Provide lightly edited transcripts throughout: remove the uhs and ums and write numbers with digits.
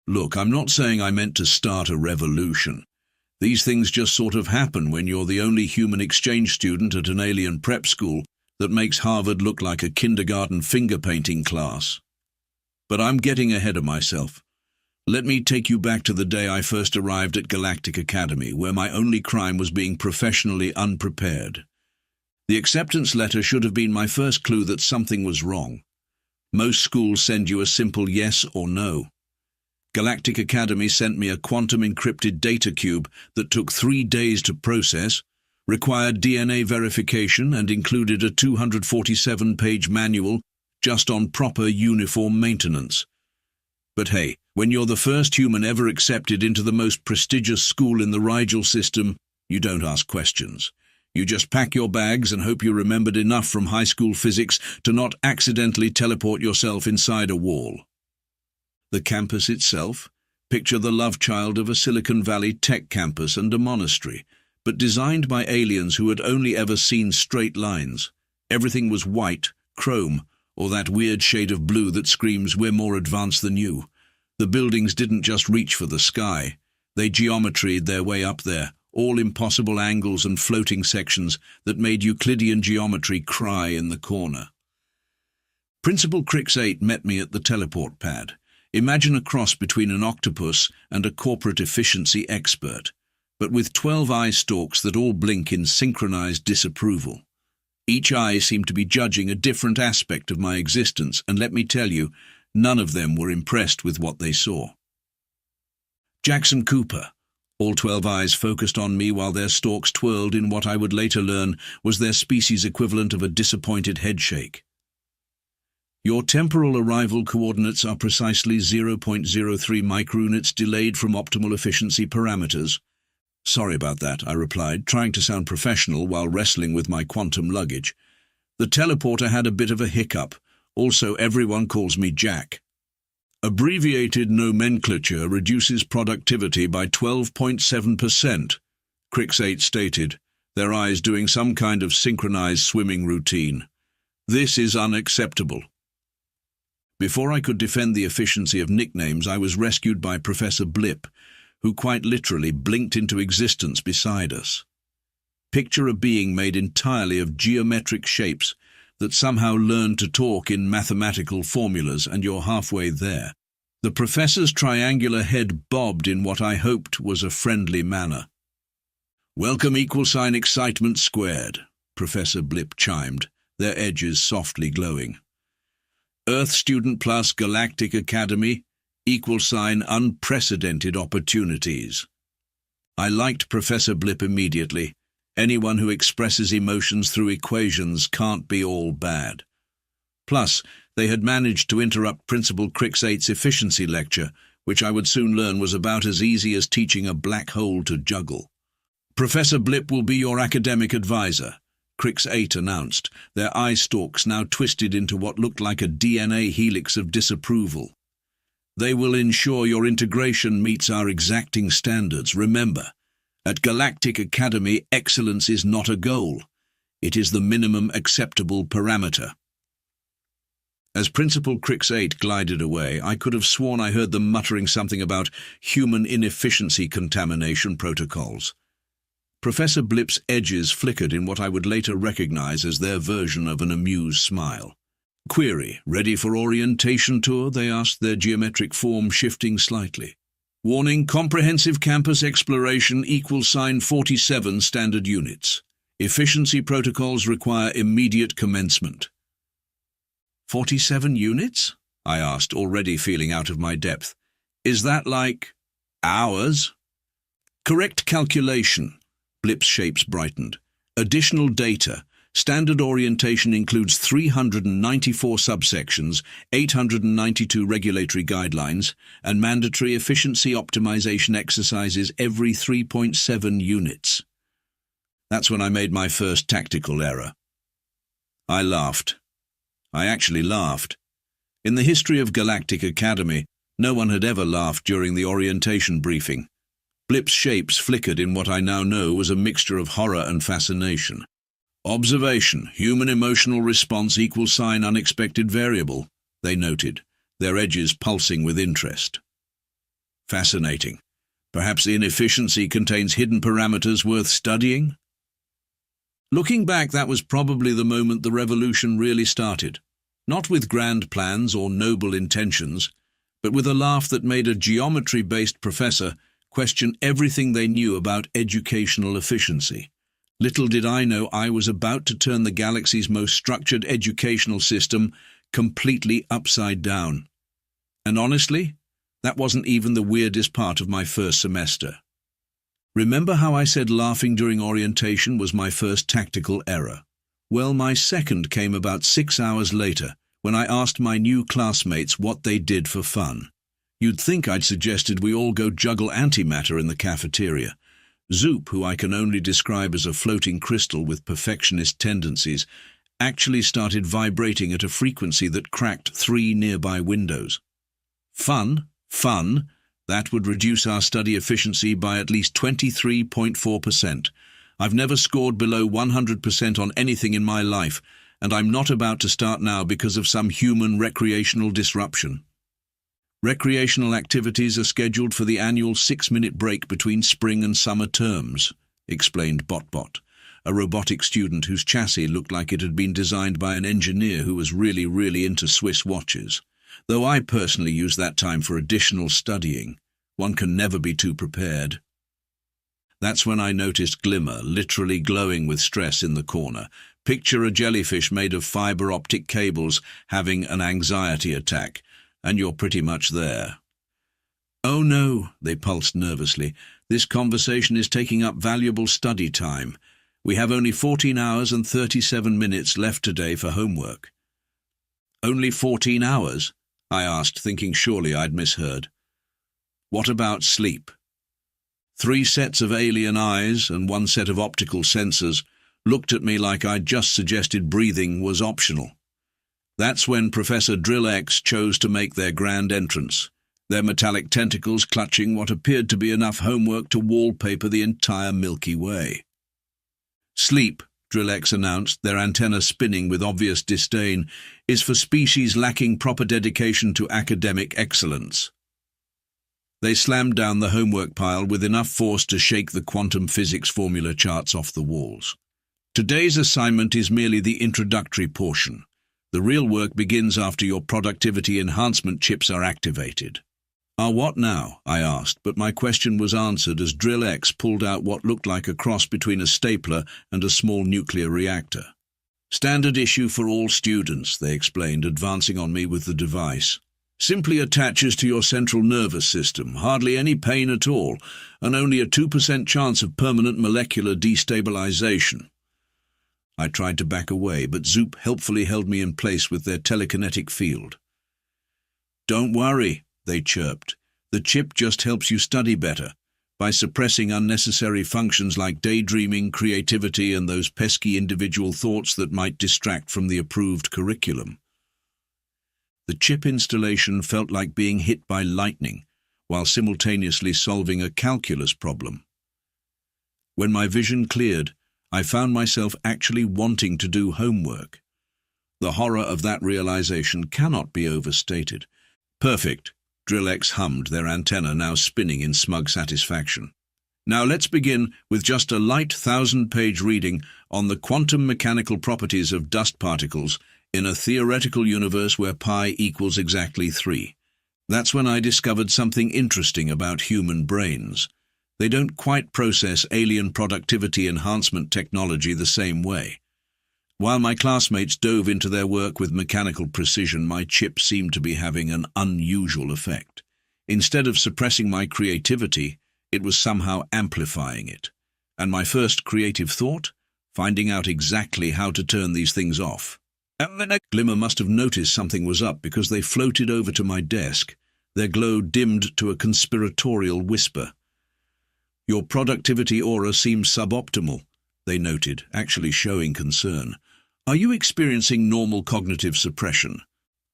Look, I'm not saying I meant to start a revolution. These things just sort of happen when you're the only human exchange student at an alien prep school that makes Harvard look like a kindergarten finger-painting class. But I'm getting ahead of myself. Let me take you back to the day I first arrived at Galactic Academy, where my only crime was being professionally unprepared. The acceptance letter should have been my first clue that something was wrong. Most schools send you a simple yes or no. Galactic Academy sent me a quantum-encrypted data cube that took 3 days to process, required DNA verification, and included a 247-page manual just on proper uniform maintenance. But hey, when you're the first human ever accepted into the most prestigious school in the Rigel system, you don't ask questions. You just pack your bags and hope you remembered enough from high school physics to not accidentally teleport yourself inside a wall. The campus itself? Picture the love child of a Silicon Valley tech campus and a monastery, but designed by aliens who had only ever seen straight lines. Everything was white, chrome, or that weird shade of blue that screams, "We're more advanced than you." The buildings didn't just reach for the sky. They geometried their way up there, all impossible angles and floating sections that made Euclidean geometry cry in the corner. Principal Crix 8 met me at the teleport pad. Imagine a cross between an octopus and a corporate efficiency expert, but with 12 eye stalks that all blink in synchronized disapproval. Each eye seemed to be judging a different aspect of my existence, and let me tell you, none of them were impressed with what they saw. Jackson Cooper. All 12 eyes focused on me while their stalks twirled in what I would later learn was their species equivalent of a disappointed headshake. Your temporal arrival coordinates are precisely 0.03 microunits delayed from optimal efficiency parameters. Sorry about that, I replied, trying to sound professional while wrestling with my quantum luggage. The teleporter had a bit of a hiccup. Also, everyone calls me Jack. Abbreviated nomenclature reduces productivity by 12.7%, Crix 8 stated, their eyes doing some kind of synchronized swimming routine. This is unacceptable. Before I could defend the efficiency of nicknames, I was rescued by Professor Blip, who quite literally blinked into existence beside us. Picture a being made entirely of geometric shapes that somehow learned to talk in mathematical formulas, and you're halfway there. The professor's triangular head bobbed in what I hoped was a friendly manner. "Welcome =excitement squared," Professor Blip chimed, their edges softly glowing. "Earth student plus Galactic Academy, =unprecedented opportunities." I liked Professor Blip immediately. Anyone who expresses emotions through equations can't be all bad. Plus, they had managed to interrupt Principal Crix 8's efficiency lecture, which I would soon learn was about as easy as teaching a black hole to juggle. "Professor Blip will be your academic advisor," Crix 8 announced, their eye stalks now twisted into what looked like a DNA helix of disapproval. "They will ensure your integration meets our exacting standards. Remember, at Galactic Academy, excellence is not a goal. It is the minimum acceptable parameter." As Principal Crix 8 glided away, I could have sworn I heard them muttering something about human inefficiency contamination protocols. Professor Blip's edges flickered in what I would later recognize as their version of an amused smile. "Query, ready for orientation tour?" they asked, their geometric form shifting slightly. "Warning, comprehensive campus exploration =47 standard units. Efficiency protocols require immediate commencement." 47 units? I asked, already feeling out of my depth. "Is that like hours?" "Correct calculation." Blip's shapes brightened. "Additional data. Standard orientation includes 394 subsections, 892 regulatory guidelines, and mandatory efficiency optimization exercises every 3.7 units. That's when I made my first tactical error. I laughed. I actually laughed. In the history of Galactic Academy, no one had ever laughed during the orientation briefing. Blip's shapes flickered in what I now know was a mixture of horror and fascination. "Observation, human emotional response =unexpected variable," they noted, their edges pulsing with interest. Fascinating. Perhaps inefficiency contains hidden parameters worth studying? Looking back, that was probably the moment the revolution really started. Not with grand plans or noble intentions, but with a laugh that made a geometry-based professor question everything they knew about educational efficiency. Little did I know I was about to turn the galaxy's most structured educational system completely upside down. And honestly, that wasn't even the weirdest part of my first semester. Remember how I said laughing during orientation was my first tactical error? Well, my second came about 6 hours later, when I asked my new classmates what they did for fun. You'd think I'd suggested we all go juggle antimatter in the cafeteria. Zoop, who I can only describe as a floating crystal with perfectionist tendencies, actually started vibrating at a frequency that cracked 3 nearby windows. Fun? Fun? That would reduce our study efficiency by at least 23.4%. I've never scored below 100% on anything in my life, and I'm not about to start now because of some human recreational disruption. Recreational activities are scheduled for the annual 6-minute break between spring and summer terms, explained Botbot, a robotic student whose chassis looked like it had been designed by an engineer who was really into Swiss watches. Though I personally use that time for additional studying. One can never be too prepared. That's when I noticed Glimmer, literally glowing with stress in the corner. Picture a jellyfish made of fiber optic cables having an anxiety attack, and you're pretty much there. "Oh no," they pulsed nervously. "This conversation is taking up valuable study time. We have only 14 hours and 37 minutes left today for homework." "Only 14 hours?" I asked, thinking surely I'd misheard. "What about sleep?" 3 sets of alien eyes and 1 set of optical sensors looked at me like I'd just suggested breathing was optional. That's when Professor Drill-X chose to make their grand entrance, their metallic tentacles clutching what appeared to be enough homework to wallpaper the entire Milky Way. "Sleep," Drill-X announced, their antenna spinning with obvious disdain, "is for species lacking proper dedication to academic excellence." They slammed down the homework pile with enough force to shake the quantum physics formula charts off the walls. "Today's assignment is merely the introductory portion. The real work begins after your productivity enhancement chips are activated." "Ah, what now?" I asked, but my question was answered as Drill-X pulled out what looked like a cross between a stapler and a small nuclear reactor. "Standard issue for all students," they explained, advancing on me with the device. "Simply attaches to your central nervous system, hardly any pain at all, and only a 2% chance of permanent molecular destabilization." I tried to back away, but Zoop helpfully held me in place with their telekinetic field. "Don't worry," they chirped. "The chip just helps you study better, by suppressing unnecessary functions like daydreaming, creativity, and those pesky individual thoughts that might distract from the approved curriculum." The chip installation felt like being hit by lightning, while simultaneously solving a calculus problem. When my vision cleared, I found myself actually wanting to do homework. The horror of that realization cannot be overstated. "Perfect," Drill-X hummed, their antenna now spinning in smug satisfaction. "Now let's begin with just a light 1,000-page reading on the quantum mechanical properties of dust particles in a theoretical universe where pi equals exactly 3. That's when I discovered something interesting about human brains. They don't quite process alien productivity enhancement technology the same way. While my classmates dove into their work with mechanical precision, my chip seemed to be having an unusual effect. Instead of suppressing my creativity, it was somehow amplifying it. And my first creative thought? Finding out exactly how to turn these things off. Glimmer must have noticed something was up because they floated over to my desk, their glow dimmed to a conspiratorial whisper. "Your productivity aura seems suboptimal," they noted, actually showing concern. "Are you experiencing normal cognitive suppression?"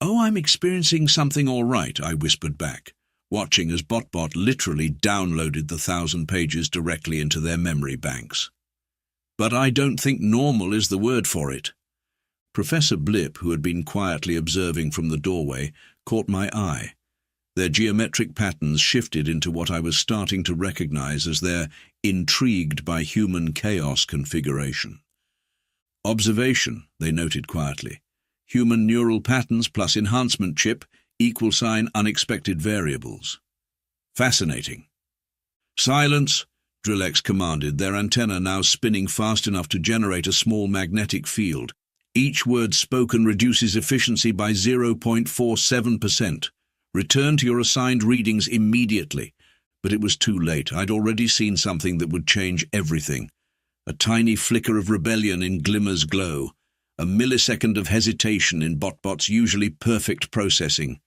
"Oh, I'm experiencing something all right," I whispered back, watching as Botbot literally downloaded the 1,000 pages directly into their memory banks. "But I don't think normal is the word for it." Professor Blip, who had been quietly observing from the doorway, caught my eye. Their geometric patterns shifted into what I was starting to recognize as their intrigued by human chaos configuration. Observation, they noted quietly. Human neural patterns plus enhancement chip = unexpected variables. Fascinating. Silence, Drillex commanded, their antenna now spinning fast enough to generate a small magnetic field. Each word spoken reduces efficiency by 0.47%. Return to your assigned readings immediately. But it was too late. I'd already seen something that would change everything. A tiny flicker of rebellion in Glimmer's glow. A millisecond of hesitation in Botbot's usually perfect processing.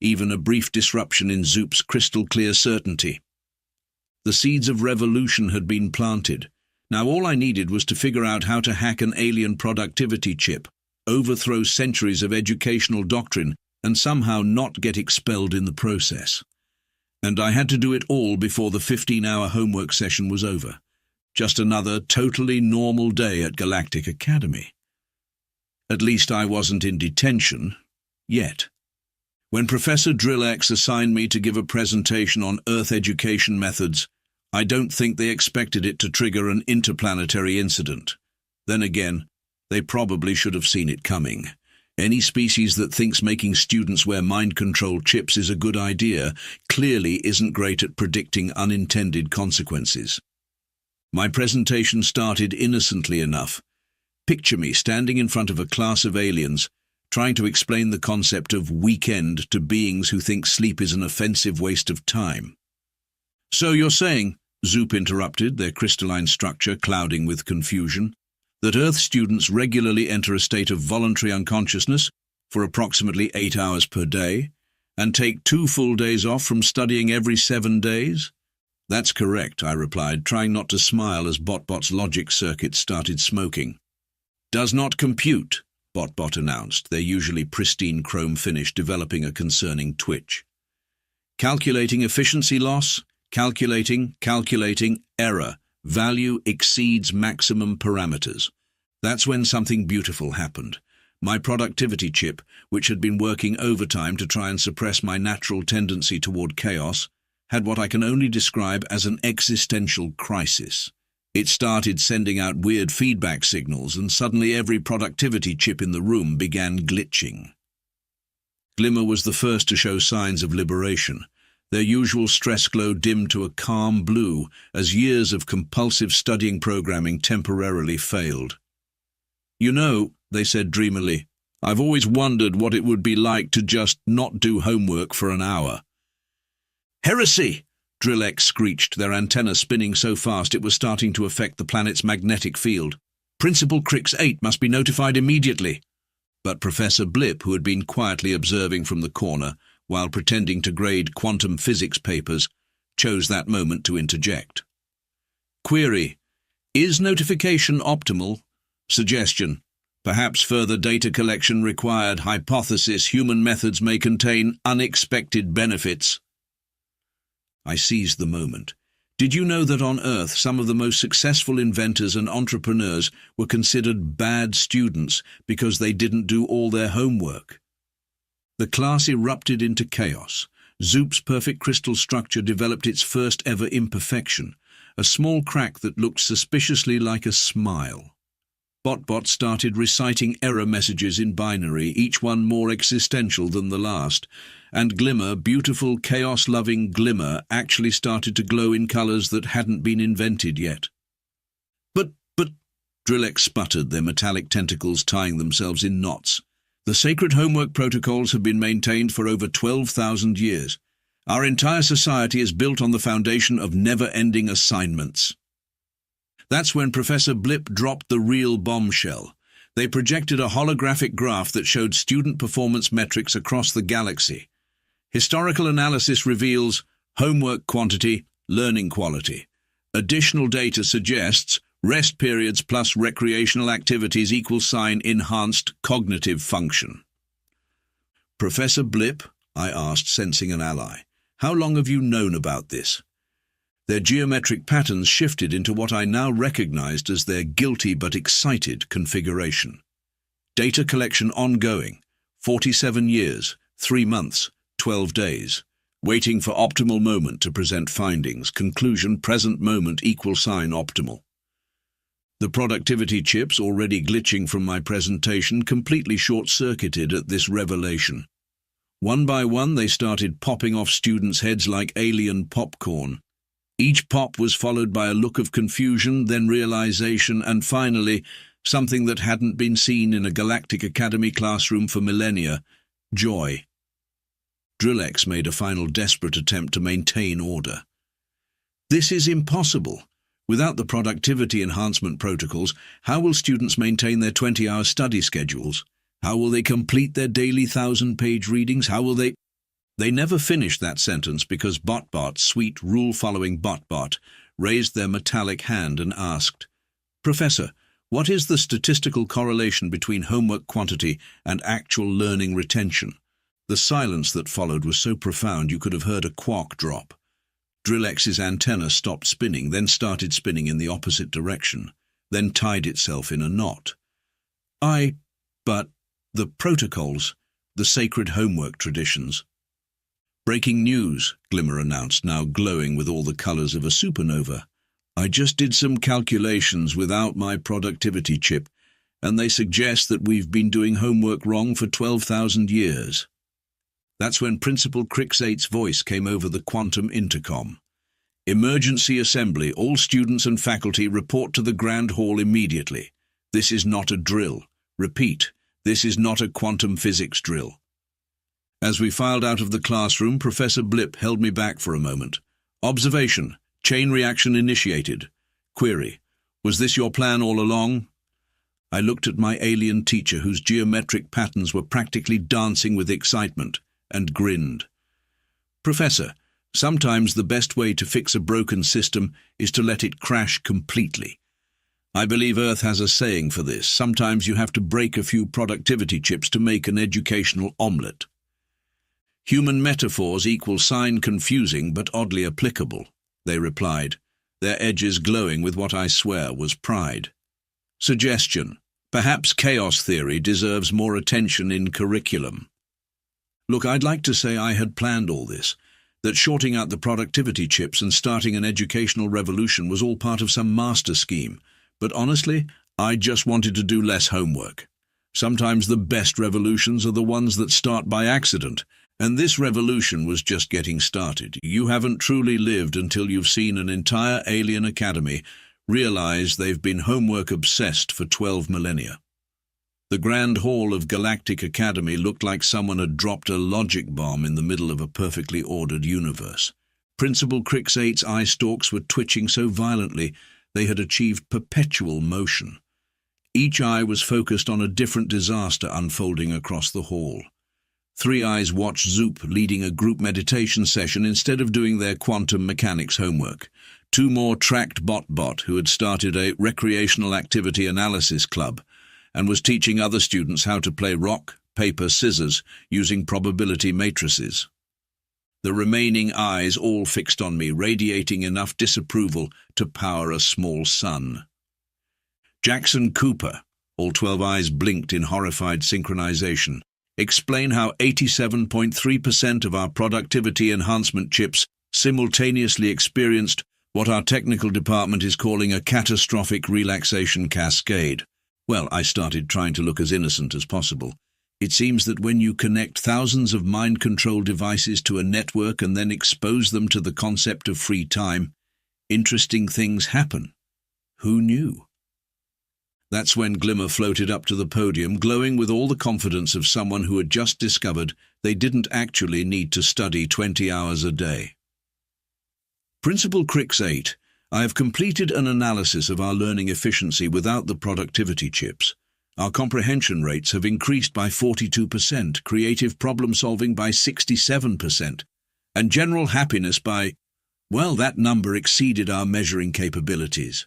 Even a brief disruption in Zoop's crystal-clear certainty. The seeds of revolution had been planted. Now all I needed was to figure out how to hack an alien productivity chip, overthrow centuries of educational doctrine, and somehow not get expelled in the process. And I had to do it all before the 15-hour homework session was over. Just another totally normal day at Galactic Academy. At least I wasn't in detention, yet. When Professor Drillex assigned me to give a presentation on Earth education methods, I don't think they expected it to trigger an interplanetary incident. Then again, they probably should have seen it coming. Any species that thinks making students wear mind-control chips is a good idea clearly isn't great at predicting unintended consequences. My presentation started innocently enough. Picture me standing in front of a class of aliens, trying to explain the concept of weekend to beings who think sleep is an offensive waste of time. So you're saying, Zoop interrupted, their crystalline structure clouding with confusion, that Earth students regularly enter a state of voluntary unconsciousness for approximately 8 hours per day, and take 2 full days off from studying every 7 days? That's correct, I replied, trying not to smile as Botbot's logic circuit started smoking. Does not compute, Botbot announced, their usually pristine chrome finish developing a concerning twitch. Calculating efficiency loss, calculating, error, value exceeds maximum parameters. That's when something beautiful happened. My productivity chip, which had been working overtime to try and suppress my natural tendency toward chaos, had what I can only describe as an existential crisis. It started sending out weird feedback signals, and suddenly every productivity chip in the room began glitching. Glimmer was the first to show signs of liberation. Their usual stress glow dimmed to a calm blue as years of compulsive studying programming temporarily failed. You know, they said dreamily, I've always wondered what it would be like to just not do homework for an hour. Heresy! Drillex screeched, their antenna spinning so fast it was starting to affect the planet's magnetic field. Principal Crix 8 must be notified immediately. But Professor Blip, who had been quietly observing from the corner while pretending to grade quantum physics papers, chose that moment to interject. Query: is notification optimal? Suggestion: perhaps further data collection required. Hypothesis: human methods may contain unexpected benefits. I seized the moment. Did you know that on Earth some of the most successful inventors and entrepreneurs were considered bad students because they didn't do all their homework? The class erupted into chaos. Zoop's perfect crystal structure developed its first ever imperfection, a small crack that looked suspiciously like a smile. Botbot started reciting error messages in binary, each one more existential than the last, and Glimmer, beautiful, chaos-loving Glimmer, actually started to glow in colors that hadn't been invented yet. But, Drillex sputtered, their metallic tentacles tying themselves in knots. The sacred homework protocols have been maintained for over 12,000 years. Our entire society is built on the foundation of never-ending assignments. That's when Professor Blip dropped the real bombshell. They projected a holographic graph that showed student performance metrics across the galaxy. Historical analysis reveals homework quantity, learning quality. Additional data suggests rest periods plus recreational activities = enhanced cognitive function. Professor Blip, I asked, sensing an ally, how long have you known about this? Their geometric patterns shifted into what I now recognized as their guilty but excited configuration. Data collection ongoing, 47 years, 3 months, 12 days. Waiting for optimal moment to present findings. Conclusion, present moment equal sign optimal. The productivity chips, already glitching from my presentation, completely short-circuited at this revelation. One by one, they started popping off students' heads like alien popcorn. Each pop was followed by a look of confusion, then realization, and finally, something that hadn't been seen in a Galactic Academy classroom for millennia: joy. Drillex made a final desperate attempt to maintain order. This is impossible. Without the productivity enhancement protocols, how will students maintain their 20-hour study schedules? How will they complete their daily 1,000-page readings? How will they... They never finished that sentence because Botbot, sweet rule-following Botbot, raised their metallic hand and asked, "Professor, what is the statistical correlation between homework quantity and actual learning retention?" The silence that followed was so profound you could have heard a quark drop. Drillex's antenna stopped spinning, then started spinning in the opposite direction, then tied itself in a knot. But the protocols, the sacred homework traditions. "Breaking news," Glimmer announced, now glowing with all the colors of a supernova. "I just did some calculations without my productivity chip, and they suggest that we've been doing homework wrong for 12,000 years. That's when Principal Crix8's voice came over the quantum intercom. "Emergency assembly. All students and faculty report to the Grand Hall immediately. This is not a drill. Repeat, this is not a quantum physics drill." As we filed out of the classroom, Professor Blip held me back for a moment. "Observation. Chain reaction initiated. Query. Was this your plan all along?" I looked at my alien teacher, whose geometric patterns were practically dancing with excitement, and grinned. "Professor, sometimes the best way to fix a broken system is to let it crash completely. I believe Earth has a saying for this. Sometimes you have to break a few productivity chips to make an educational omelette." "Human metaphors equal sign confusing but oddly applicable," they replied, their edges glowing with what I swear was pride. "Suggestion. Perhaps chaos theory deserves more attention in curriculum." Look, I'd like to say I had planned all this, that shorting out the productivity chips and starting an educational revolution was all part of some master scheme, but honestly, I just wanted to do less homework. Sometimes the best revolutions are the ones that start by accident, and this revolution was just getting started. You haven't truly lived until you've seen an entire alien academy realize they've been homework-obsessed for 12 millennia. The Grand Hall of Galactic Academy looked like someone had dropped a logic bomb in the middle of a perfectly ordered universe. Principal Crix8's eye stalks were twitching so violently they had achieved perpetual motion. Each eye was focused on a different disaster unfolding across the hall. Three eyes watched Zoop leading a group meditation session instead of doing their quantum mechanics homework. Two more tracked Botbot, who had started a recreational activity analysis club and was teaching other students how to play rock, paper, scissors using probability matrices. The remaining eyes all fixed on me, radiating enough disapproval to power a small sun. "Jackson Cooper," all 12 eyes blinked in horrified synchronization, "explain how 87.3% of our productivity enhancement chips simultaneously experienced what our technical department is calling a catastrophic relaxation cascade." Well, I started trying to look as innocent as possible. "It seems that when you connect thousands of mind control devices to a network and then expose them to the concept of free time, interesting things happen. Who knew?" That's when Glimmer floated up to the podium, glowing with all the confidence of someone who had just discovered they didn't actually need to study 20 hours a day. "Principal Crix8, I have completed an analysis of our learning efficiency without the productivity chips. Our comprehension rates have increased by 42%, creative problem-solving by 67%, and general happiness by, well, that number exceeded our measuring capabilities."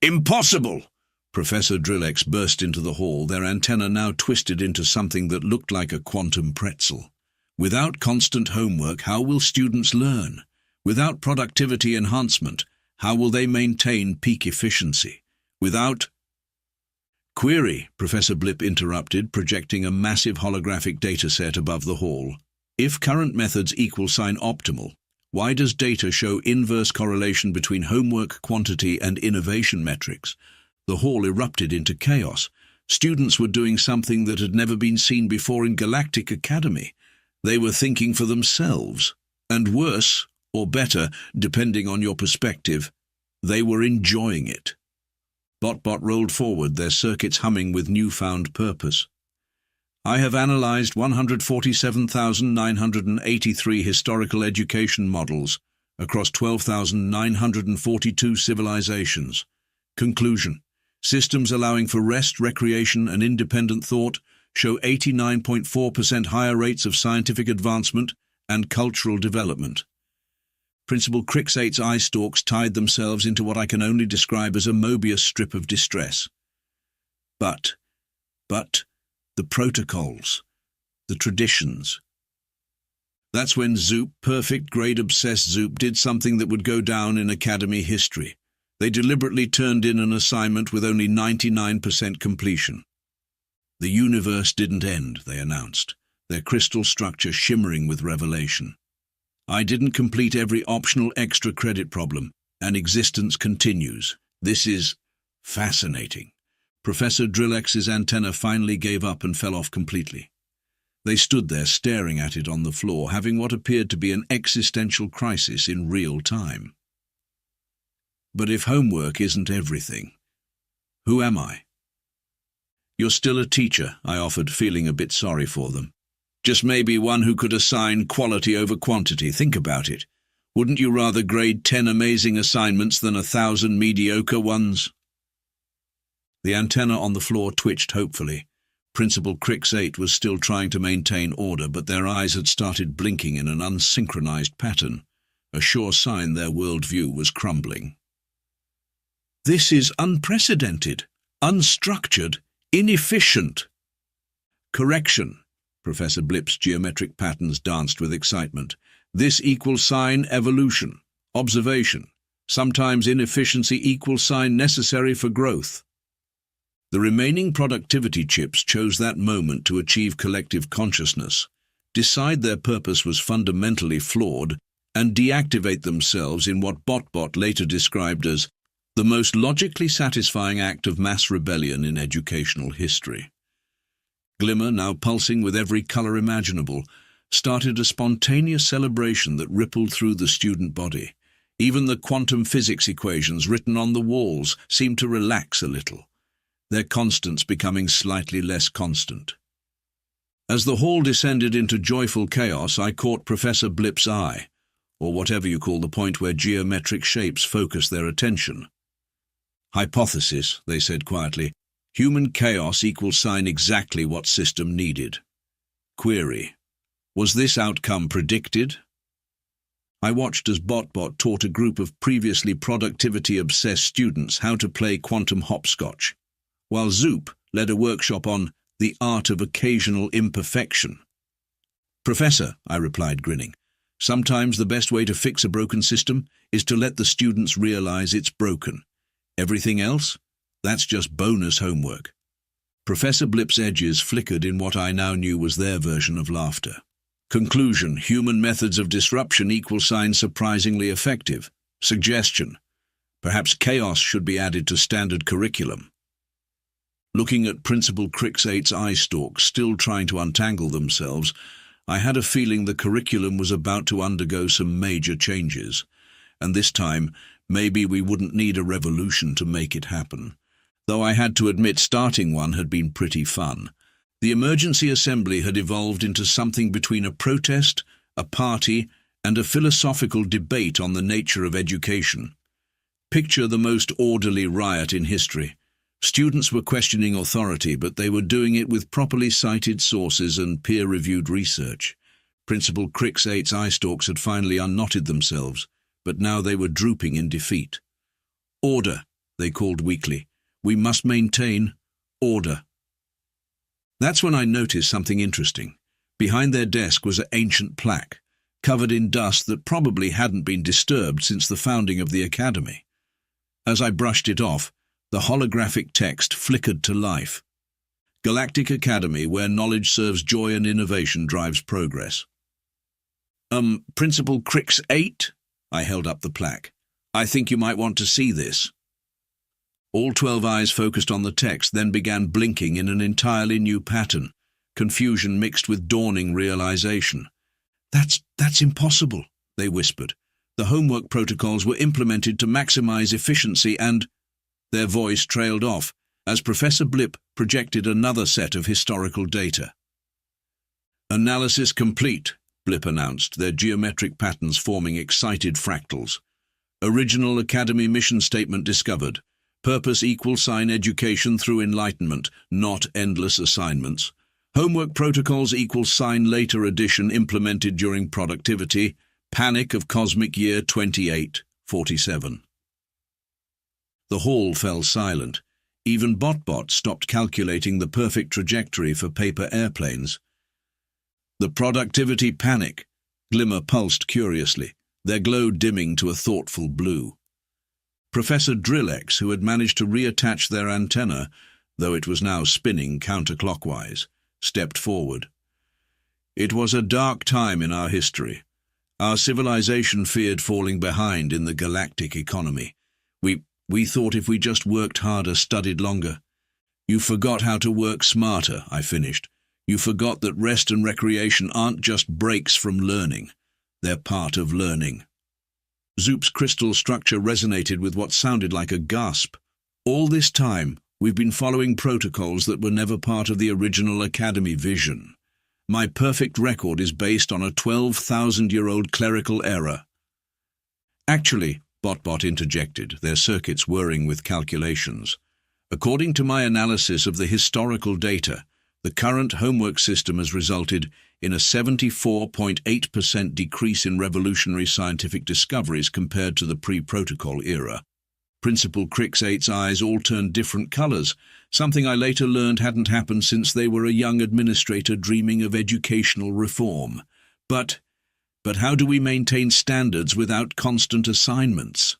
"Impossible!" Professor Drillex burst into the hall, their antenna now twisted into something that looked like a quantum pretzel. "Without constant homework, how will students learn? Without productivity enhancement, how will they maintain peak efficiency? Without—" "Query," Professor Blip interrupted, projecting a massive holographic dataset above the hall. If current methods equal sign optimal, why does data show inverse correlation between homework quantity and innovation metrics? The hall erupted into chaos. Students were doing something that had never been seen before in Galactic Academy. They were thinking for themselves. And worse, or better, depending on your perspective, they were enjoying it. Bot rolled forward, their circuits humming with newfound purpose. I have analyzed 147,983 historical education models across 12,942 civilizations. Conclusion: systems allowing for rest, recreation, and independent thought show 89.4% higher rates of scientific advancement and cultural development. Principal Crixate's eye stalks tied themselves into what I can only describe as a Mobius strip of distress. But, the protocols, the traditions. That's when Zoop, perfect grade-obsessed Zoop, did something that would go down in Academy history. They deliberately turned in an assignment with only 99% completion. The universe didn't end, they announced, their crystal structure shimmering with revelation. I didn't complete every optional extra credit problem, and existence continues. This is fascinating. Professor Drillex's antenna finally gave up and fell off completely. They stood there staring at it on the floor, having what appeared to be an existential crisis in real time. But if homework isn't everything, who am I? You're still a teacher, I offered, feeling a bit sorry for them. Just maybe one who could assign quality over quantity. Think about it. Wouldn't you rather grade 10 amazing assignments than 1,000 mediocre ones? The antenna on the floor twitched hopefully. Principal Crixate was still trying to maintain order, but their eyes had started blinking in an unsynchronized pattern, a sure sign their worldview was crumbling. This is unprecedented, unstructured, inefficient. Correction. Professor Blip's geometric patterns danced with excitement. This equals sign evolution. Observation. Sometimes inefficiency equals sign necessary for growth. The remaining productivity chips chose that moment to achieve collective consciousness, decide their purpose was fundamentally flawed, and deactivate themselves in what Bot later described as the most logically satisfying act of mass rebellion in educational history. Glimmer, now pulsing with every color imaginable, started a spontaneous celebration that rippled through the student body. Even the quantum physics equations written on the walls seemed to relax a little, their constants becoming slightly less constant. As the hall descended into joyful chaos, I caught Professor Blip's eye, or whatever you call the point where geometric shapes focus their attention. Hypothesis, they said quietly. Human chaos equals sign exactly what system needed. Query. Was this outcome predicted? I watched as Bot taught a group of previously productivity-obsessed students how to play quantum hopscotch, while Zoop led a workshop on the art of occasional imperfection. Professor, I replied, grinning, sometimes the best way to fix a broken system is to let the students realize it's broken. Everything else? That's just bonus homework. Professor Blip's edges flickered in what I now knew was their version of laughter. Conclusion: human methods of disruption equal sign surprisingly effective. Suggestion: perhaps chaos should be added to standard curriculum. Looking at Principal Crixate's eye stalks, still trying to untangle themselves, I had a feeling the curriculum was about to undergo some major changes, and this time maybe we wouldn't need a revolution to make it happen. Though I had to admit starting one had been pretty fun. The emergency assembly had evolved into something between a protest, a party, and a philosophical debate on the nature of education. Picture the most orderly riot in history. Students were questioning authority, but they were doing it with properly cited sources and peer-reviewed research. Principal Crixate's eye stalks had finally unknotted themselves, but now they were drooping in defeat. Order, they called weakly. We must maintain order. That's when I noticed something interesting. Behind their desk was an ancient plaque, covered in dust that probably hadn't been disturbed since the founding of the academy. As I brushed it off, the holographic text flickered to life. Galactic Academy, where knowledge serves joy and innovation drives progress. Principal Crix 8? I held up the plaque. I think you might want to see this. All 12 eyes focused on the text, then began blinking in an entirely new pattern, confusion mixed with dawning realization. That's impossible, they whispered. The homework protocols were implemented to maximize efficiency and... Their voice trailed off as Professor Blip projected another set of historical data. Analysis complete, Blip announced, their geometric patterns forming excited fractals. Original Academy mission statement discovered. Purpose =sign education through enlightenment, not endless assignments. Homework protocols =sign later addition implemented during productivity. Panic of cosmic year 2847. The hall fell silent. Even Botbot stopped calculating the perfect trajectory for paper airplanes. The productivity panic, Glimmer pulsed curiously, their glow dimming to a thoughtful blue. Professor Drillex, who had managed to reattach their antenna, though it was now spinning counterclockwise, stepped forward. It was a dark time in our history. Our civilization feared falling behind in the galactic economy. We thought if we just worked harder, studied longer. You forgot how to work smarter, I finished. You forgot that rest and recreation aren't just breaks from learning. They're part of learning. Zoop's crystal structure resonated with what sounded like a gasp. All this time, we've been following protocols that were never part of the original Academy vision. My perfect record is based on a 12,000-year-old clerical error. Actually, Botbot interjected, their circuits whirring with calculations. According to my analysis of the historical data, the current homework system has resulted in a 74.8% decrease in revolutionary scientific discoveries compared to the pre-protocol era. Principal Crix 8's eyes all turned different colors, something I later learned hadn't happened since they were a young administrator dreaming of educational reform. But how do we maintain standards without constant assignments?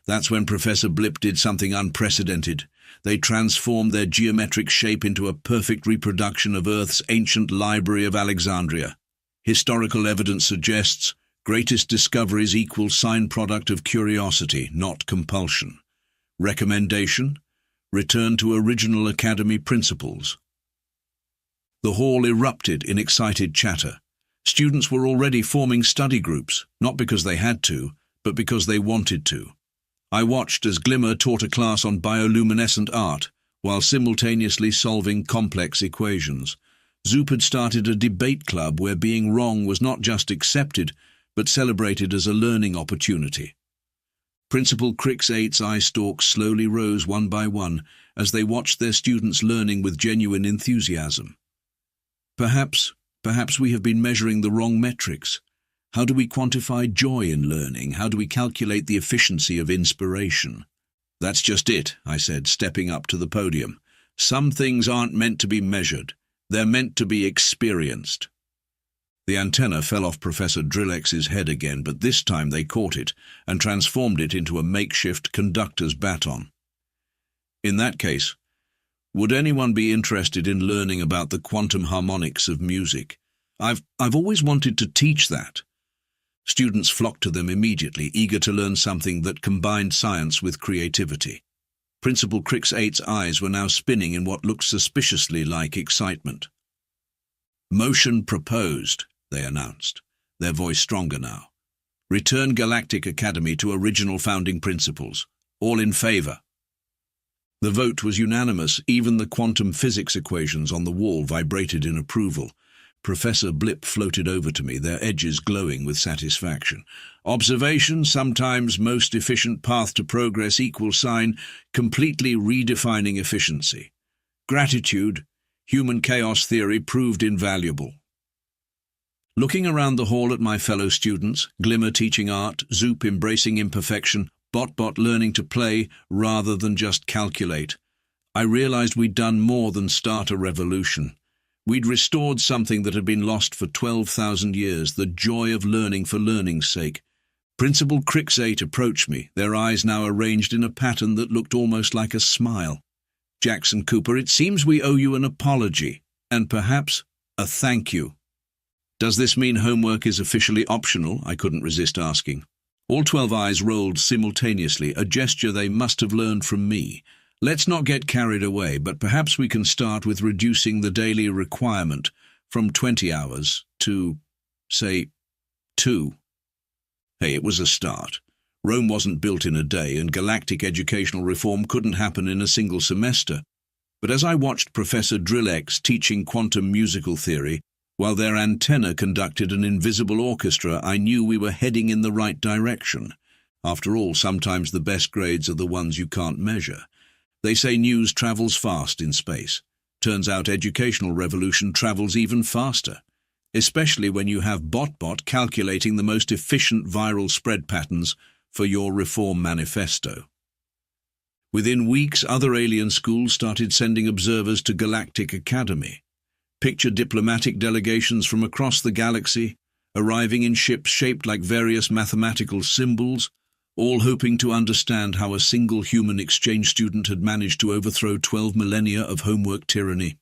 That's when Professor Blip did something unprecedented. They transformed their geometric shape into a perfect reproduction of Earth's ancient Library of Alexandria. Historical evidence suggests greatest discoveries =sign product of curiosity, not compulsion. Recommendation: return to original Academy principles. The hall erupted in excited chatter. Students were already forming study groups, not because they had to, but because they wanted to. I watched as Glimmer taught a class on bioluminescent art, while simultaneously solving complex equations. Zoop had started a debate club where being wrong was not just accepted, but celebrated as a learning opportunity. Principal Crix 8's eye stalks slowly rose one by one as they watched their students learning with genuine enthusiasm. Perhaps we have been measuring the wrong metrics. How do we quantify joy in learning? How do we calculate the efficiency of inspiration? That's just it, I said, stepping up to the podium. Some things aren't meant to be measured. They're meant to be experienced. The antenna fell off Professor Drillex's head again, but this time they caught it and transformed it into a makeshift conductor's baton. In that case, would anyone be interested in learning about the quantum harmonics of music? I've always wanted to teach that. Students flocked to them immediately, eager to learn something that combined science with creativity. Principal Crix 8's eyes were now spinning in what looked suspiciously like excitement. Motion proposed, they announced, their voice stronger now. Return Galactic Academy to original founding principles. All in favor. The vote was unanimous. Even the quantum physics equations on the wall vibrated in approval. Professor Blip floated over to me, their edges glowing with satisfaction. Observation, sometimes most efficient path to progress =sign, completely redefining efficiency. Gratitude, human chaos theory proved invaluable. Looking around the hall at my fellow students, Glimmer teaching art, Zoop embracing imperfection, Botbot learning to play rather than just calculate, I realized we'd done more than start a revolution. We'd restored something that had been lost for 12,000 years, the joy of learning for learning's sake. Principal Crix 8 approached me, their eyes now arranged in a pattern that looked almost like a smile. Jackson Cooper, it seems we owe you an apology, and perhaps a thank you. Does this mean homework is officially optional? I couldn't resist asking. All 12 eyes rolled simultaneously, a gesture they must have learned from me. Let's not get carried away, but perhaps we can start with reducing the daily requirement from 20 hours to, say, 2. Hey, it was a start. Rome wasn't built in a day, and galactic educational reform couldn't happen in a single semester. But as I watched Professor Drillex teaching quantum musical theory, while their antenna conducted an invisible orchestra, I knew we were heading in the right direction. After all, sometimes the best grades are the ones you can't measure. They say news travels fast in space. Turns out educational revolution travels even faster, especially when you have BotBot calculating the most efficient viral spread patterns for your reform manifesto. Within weeks, other alien schools started sending observers to Galactic Academy. Picture diplomatic delegations from across the galaxy, arriving in ships shaped like various mathematical symbols, all hoping to understand how a single human exchange student had managed to overthrow 12 millennia of homework tyranny.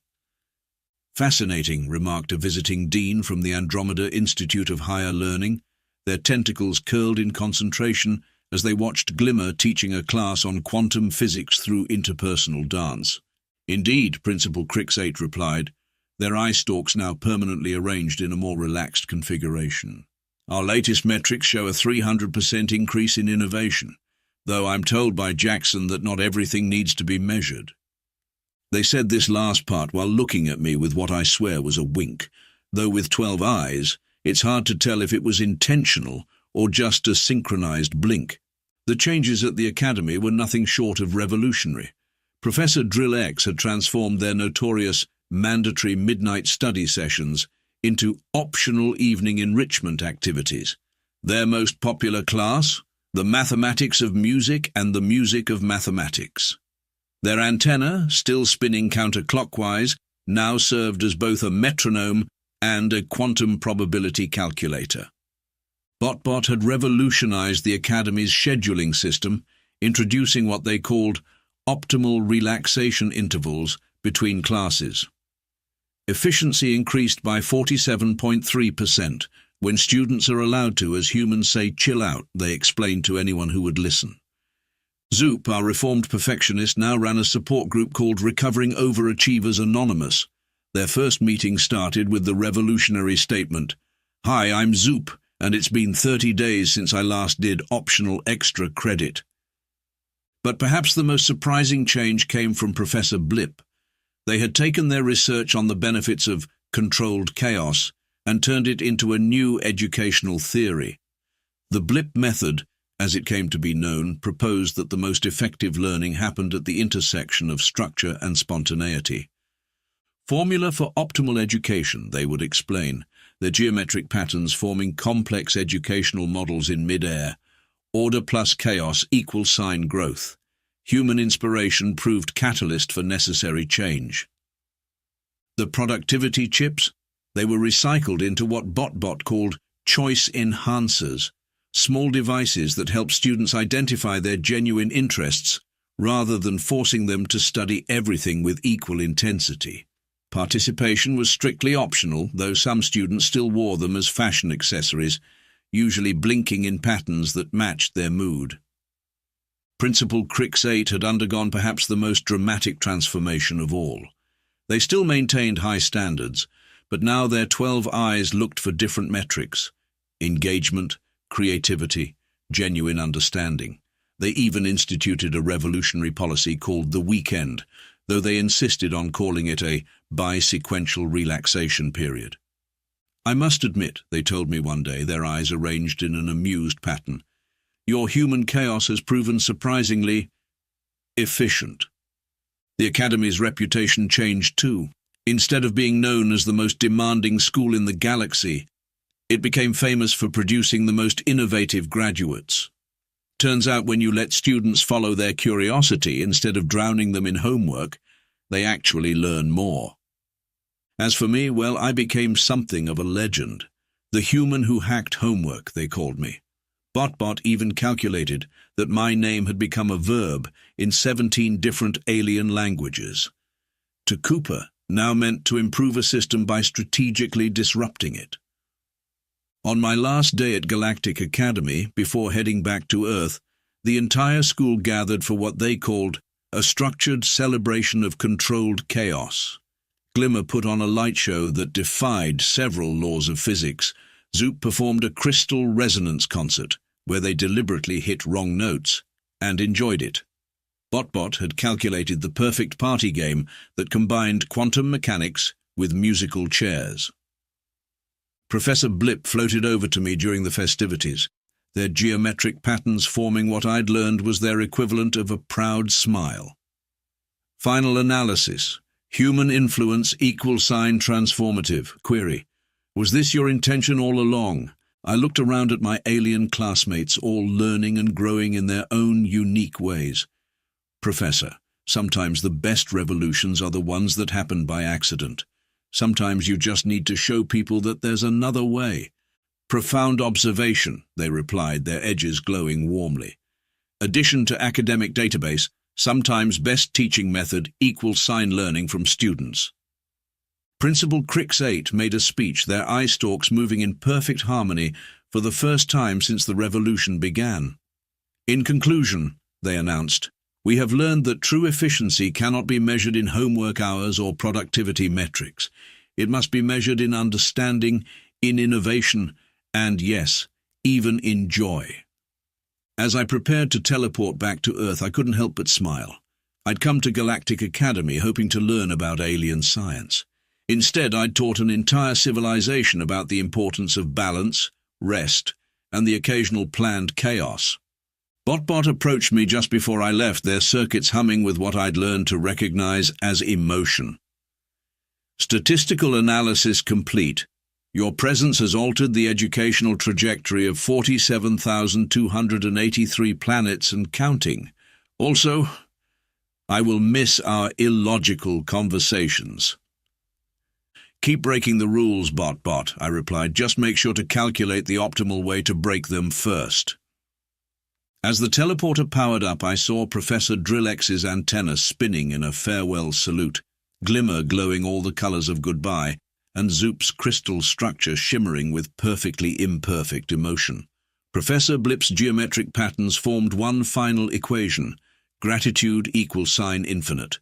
Fascinating, remarked a visiting dean from the Andromeda Institute of Higher Learning, their tentacles curled in concentration as they watched Glimmer teaching a class on quantum physics through interpersonal dance. Indeed, Principal Crixate replied, their eye stalks now permanently arranged in a more relaxed configuration. Our latest metrics show a 300% increase in innovation, though I'm told by Jackson that not everything needs to be measured. They said this last part while looking at me with what I swear was a wink, though with 12 eyes, it's hard to tell if it was intentional or just a synchronized blink. The changes at the Academy were nothing short of revolutionary. Professor Drillex had transformed their notorious mandatory midnight study sessions into optional evening enrichment activities. Their most popular class, the mathematics of music and the music of mathematics. Their antenna, still spinning counterclockwise, now served as both a metronome and a quantum probability calculator. BotBot had revolutionized the Academy's scheduling system, introducing what they called optimal relaxation intervals between classes. Efficiency increased by 47.3% when students are allowed to, as humans say, chill out, they explained to anyone who would listen. Zoop, our reformed perfectionist, now ran a support group called Recovering Overachievers Anonymous. Their first meeting started with the revolutionary statement, "Hi, I'm Zoop, and it's been 30 days since I last did optional extra credit." But perhaps the most surprising change came from Professor Blip. They had taken their research on the benefits of controlled chaos and turned it into a new educational theory. The Blip method, as it came to be known, proposed that the most effective learning happened at the intersection of structure and spontaneity. Formula for optimal education, they would explain, their geometric patterns forming complex educational models in mid-air. Order plus chaos equals sign growth. Human inspiration proved catalyst for necessary change. The productivity chips, they were recycled into what BotBot called choice enhancers, small devices that help students identify their genuine interests rather than forcing them to study everything with equal intensity. Participation was strictly optional, though some students still wore them as fashion accessories, usually blinking in patterns that matched their mood. Principal Crixate had undergone perhaps the most dramatic transformation of all. They still maintained high standards, but now their 12 eyes looked for different metrics: engagement, creativity, genuine understanding. They even instituted a revolutionary policy called the weekend, though they insisted on calling it a bi-sequential relaxation period. I must admit, they told me one day, their eyes arranged in an amused pattern, your human chaos has proven surprisingly efficient. The Academy's reputation changed too. Instead of being known as the most demanding school in the galaxy, it became famous for producing the most innovative graduates. Turns out when you let students follow their curiosity instead of drowning them in homework, they actually learn more. As for me, well, I became something of a legend. The human who hacked homework, they called me. BotBot even calculated that my name had become a verb in 17 different alien languages. To Cooper now meant to improve a system by strategically disrupting it. On my last day at Galactic Academy, before heading back to Earth, the entire school gathered for what they called a structured celebration of controlled chaos. Glimmer put on a light show that defied several laws of physics. Zoop performed a crystal resonance concert, where they deliberately hit wrong notes, and enjoyed it. Botbot had calculated the perfect party game that combined quantum mechanics with musical chairs. Professor Blip floated over to me during the festivities, their geometric patterns forming what I'd learned was their equivalent of a proud smile. Final analysis. Human influence == transformative. Query. Was this your intention all along? I looked around at my alien classmates, all learning and growing in their own unique ways. Professor, sometimes the best revolutions are the ones that happen by accident. Sometimes you just need to show people that there's another way. Profound observation, they replied, their edges glowing warmly. Addition to academic database, sometimes best teaching method == learning from students. Principal Crix 8 made a speech, their eye stalks moving in perfect harmony for the first time since the revolution began. In conclusion, they announced, we have learned that true efficiency cannot be measured in homework hours or productivity metrics. It must be measured in understanding, in innovation, and yes, even in joy. As I prepared to teleport back to Earth, I couldn't help but smile. I'd come to Galactic Academy hoping to learn about alien science. Instead, I'd taught an entire civilization about the importance of balance, rest, and the occasional planned chaos. Botbot approached me just before I left, their circuits humming with what I'd learned to recognize as emotion. Statistical analysis complete. Your presence has altered the educational trajectory of 47,283 planets and counting. Also, I will miss our illogical conversations. Keep breaking the rules, Botbot, I replied. Just make sure to calculate the optimal way to break them first. As the teleporter powered up, I saw Professor Drillex's antenna spinning in a farewell salute, Glimmer glowing all the colors of goodbye, and Zoop's crystal structure shimmering with perfectly imperfect emotion. Professor Blip's geometric patterns formed one final equation, gratitude == infinite.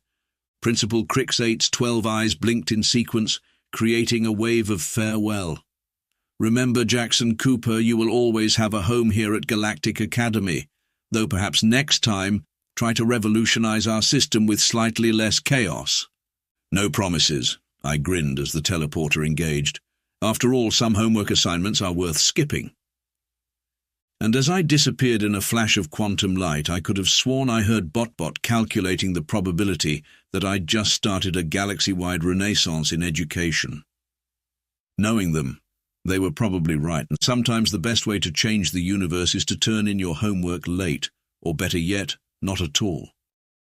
Principal Crix 8's 12 eyes blinked in sequence, creating a wave of farewell. Remember, Jackson Cooper, you will always have a home here at Galactic Academy, though perhaps next time try to revolutionize our system with slightly less chaos. No promises, I grinned as the teleporter engaged. After all, some homework assignments are worth skipping. And as I disappeared in a flash of quantum light, I could have sworn I heard Botbot calculating the probability that I'd just started a galaxy-wide renaissance in education. Knowing them, they were probably right, and sometimes the best way to change the universe is to turn in your homework late, or better yet, not at all.